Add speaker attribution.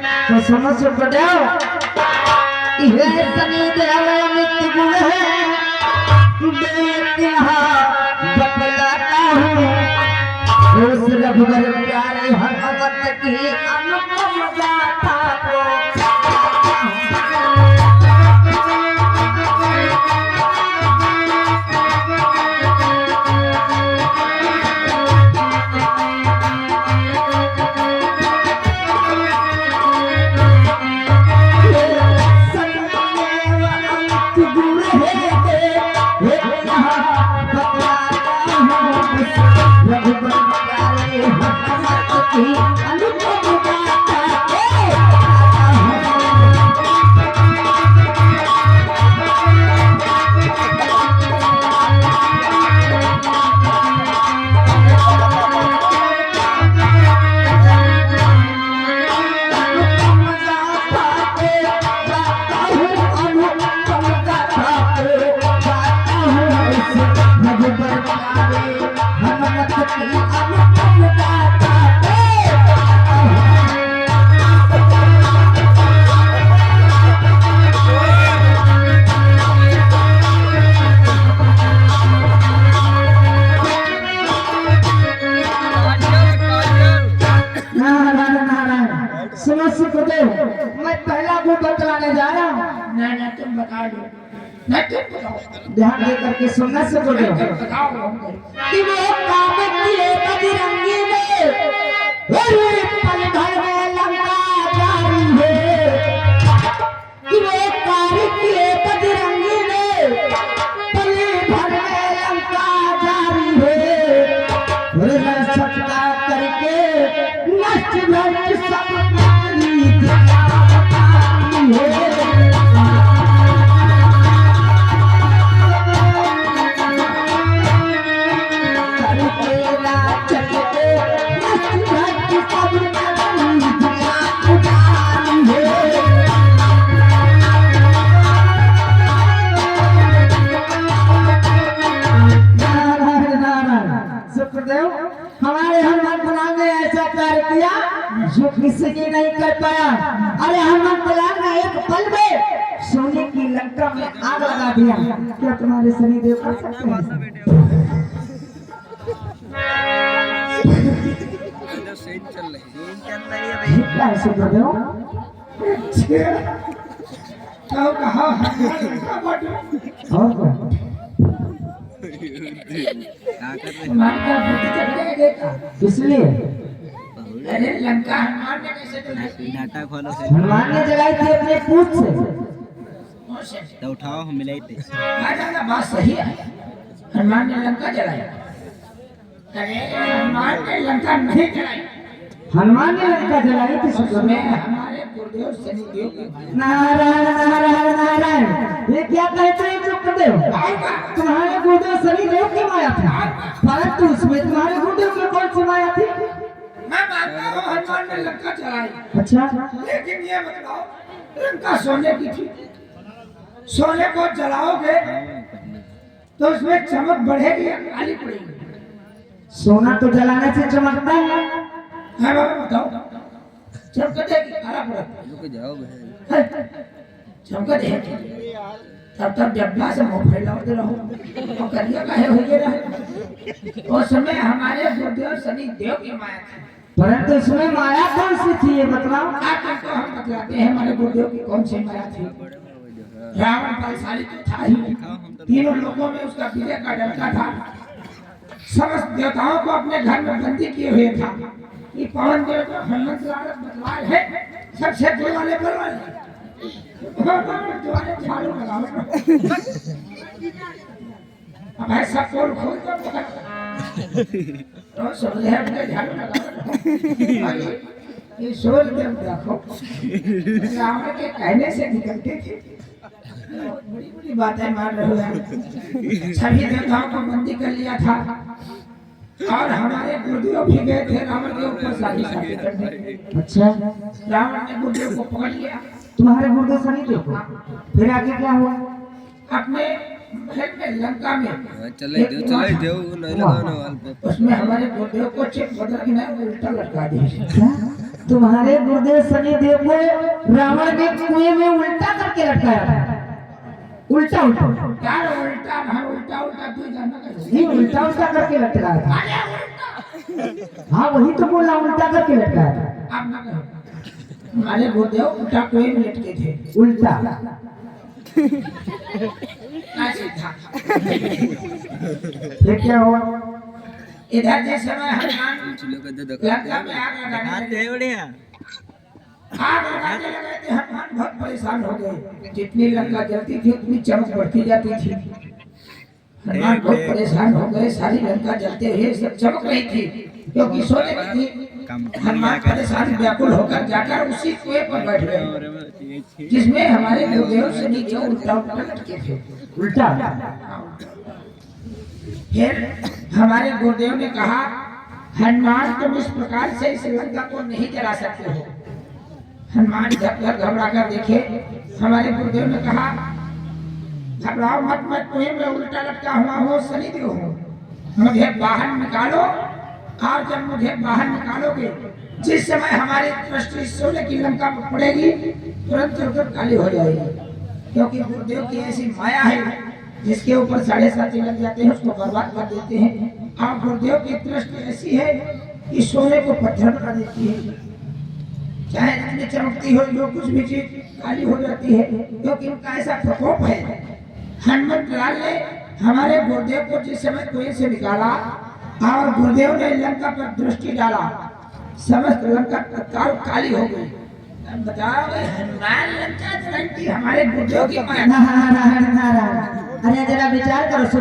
Speaker 1: तो सुनो सुखदेव, यह सनी दयालय नित्य गुण है, बतलाता हूँ उस रघुवर प्यारे भगवत की अनुपम गाथा को। मैं पहला गुण बतलाने जा रहा हूँ।
Speaker 2: नहीं तुम बता दो। नहीं तुम बताओ।
Speaker 1: ध्यान दे करके सुनना से बोलो
Speaker 2: बताओ
Speaker 1: कि वो काम किए बजरंगी ने, पल भर में लंका जारी है। कि वो काम किए बजरंगी ने, पल भर में लंका जारी है। सत्ता करके नष्ट भ्रष्ट सब हमारे हनुमान पलांग ने ऐसा कार्य किया जो किसी ने नहीं कर पाया। अरे हनुमान पलांग ने एक पल में सोने की लंका में आग लगा दिया। क्या तुम्हारे शनिदेव कर सकते हैं? क्या सुखदेव? इसलिए
Speaker 2: अरे लंका हनुमान ने कैसे जलाई?
Speaker 1: हनुमान ने जलाई थी अपने पूछ से।
Speaker 3: तो उठाओ हम मिलाई थे।
Speaker 2: बात सही है, हनुमान ने लंका जलाई। अरे हनुमान ने लंका नहीं जलाई।
Speaker 1: हनुमान ने लंका जलाई थी।
Speaker 2: उसमें हमारे गुरुदेव शनिदेव की
Speaker 1: नारायण नारायण नारायण, ये क्या कहते हैं सुखदेव? तुम्हारे गुरुदेव शनिदेव की माया थी, परंतु उसमें तुम्हारे गुरुदेव की कौन सी माया थी?
Speaker 2: मैं मानता हूँ हनुमान ने लंका जलाई।
Speaker 1: अच्छा,
Speaker 2: लेकिन ये बताओ, लंका सोने की थी। सोने को जलाओगे तो उसमें चमक बढ़ेगी या काली पड़ेगी?
Speaker 1: सोना तो जलाने से चमकता है।
Speaker 2: है बाबा बताओ, चमकतेगी काला पड़ेगी?
Speaker 3: रुक जाओ
Speaker 2: चमकतेगी तब डब्बा से मुंह फैलाते रहो तो करिया काहे होइए रहे। उस समय हमारे गुरुदेव शनिदेव की माया थी,
Speaker 1: परंतु इसमें माया कौन सी थी ये बतलाओ।
Speaker 2: आपको हम बतलाते हैं हमारे गुरुदेव की कौन सी माया थी। रावण बलशाली तो था ही, तीनों लोगों में उसका विजय का डंका था। समस्त देवताओं को अपने घर में बंदी किए हुए था। कि पवन देव को हनुमंत लाल बतलाए है, सबसे दूर वाले बलवाले झाड़ू लगाओ। अब ऐसा पोल खोल तो सुखदेव ने झाड़ू लगाओ। ये सोच देव देखो, रावण के कहने से निकलते थे। बड़ी बड़ी बातें मार रहे हैं। सभी देवताओं को बंदी कर लिया था और हमारे गुरुदेव भी गए थे रावण के ऊपर शादी करने।
Speaker 1: अच्छा,
Speaker 2: रावण ने गुरुदेव को पकड़ लिया।
Speaker 1: तुम्हारे गुरुदेव शनिदेव को? फिर आगे क्या हुआ?
Speaker 2: अपने महल में लंका में
Speaker 3: चले दो नहीं लगाना वाल पे।
Speaker 2: उसमें हमारे गुरुदेव को चिप बदल के उल्टा लटका दिया।
Speaker 1: तुम्हारे गुरुदेव शनिदेव को रावण ने कुएं में उल्टा करके लटकाया था। उल्टा उल्टा
Speaker 2: यार उल्टा भाई उल्टा उल्टा तू जाना कैसे
Speaker 1: नहीं, उल्टा उल्टा करके लटकाया था।
Speaker 2: अरे उल्टा
Speaker 1: हाँ वही तो बोला, उल्टा करके लटकाया था।
Speaker 2: आप ना कहो हमारे गुरुदेव उल्टा कोई लटके थे
Speaker 1: उल्टा
Speaker 2: ऐसे था।
Speaker 1: ये क्या हुआ?
Speaker 2: इधर जिस समय हनुमान
Speaker 3: लोग तो
Speaker 2: लंका में आग लगाने
Speaker 3: हाथ
Speaker 2: लगे,
Speaker 3: दे बढ़िया
Speaker 2: आग लगाने लगे थे हनुमान बहुत परेशान हो गए। जितनी लंका जलती थी उतनी चमक बढ़ती जाती थी। हनुमान बहुत परेशान हो गए, सारी लंका जलते हुए सब चमक रही थी क्योंकि सोने की थी। हनुमान परेशान व्याकुल होकर जाकर उसी कुएं पर बैठ गए जिसमें हमारे गुरुदेव शनिदेव उल्टा उल्टा लटके थे।
Speaker 1: उल्टा
Speaker 2: फिर हमारे गुरुदेव ने कहा हनुमान तुम इस प्रकार से इस लंका को नहीं जला सकते हो। हनुमान घबरा घबरा कर देखे। हमारे गुरुदेव ने कहा घबराओ मत, मैं कुएं में उल्टा लटका हुआ हूँ, शनिदेव हूँ, मुझे बाहर निकालो। और जब मुझे बाहर निकालोगे, जिस समय हमारी दृष्टि सोने की लंका में पड़ेगी तुरंत तुरंत काली हो जाएगी। क्योंकि गुरुदेव की ऐसी माया है जिसके ऊपर 7.5 लग जाते हैं उसको बर्बाद कर देते हैं। और गुरुदेव की दृष्टि ऐसी है कि सोने को पत्थर बना देती है, चाहे जितनी चमकती हो जो कुछ भी चीज काली हो जाती है, क्योंकि उनका ऐसा प्रकोप है। हनुमत लाल ने हमारे गुरुदेव को जिस समय कुएं से निकाला और गुरुदेव ने लंका पर दृष्टि डाला, समस्त लंका तत्काल काली हो गई। अब बताओ हनुमान लंका जलाती हमारे गुरुदेव की माया।
Speaker 1: नारायण नारायण। अरे जरा विचार करो।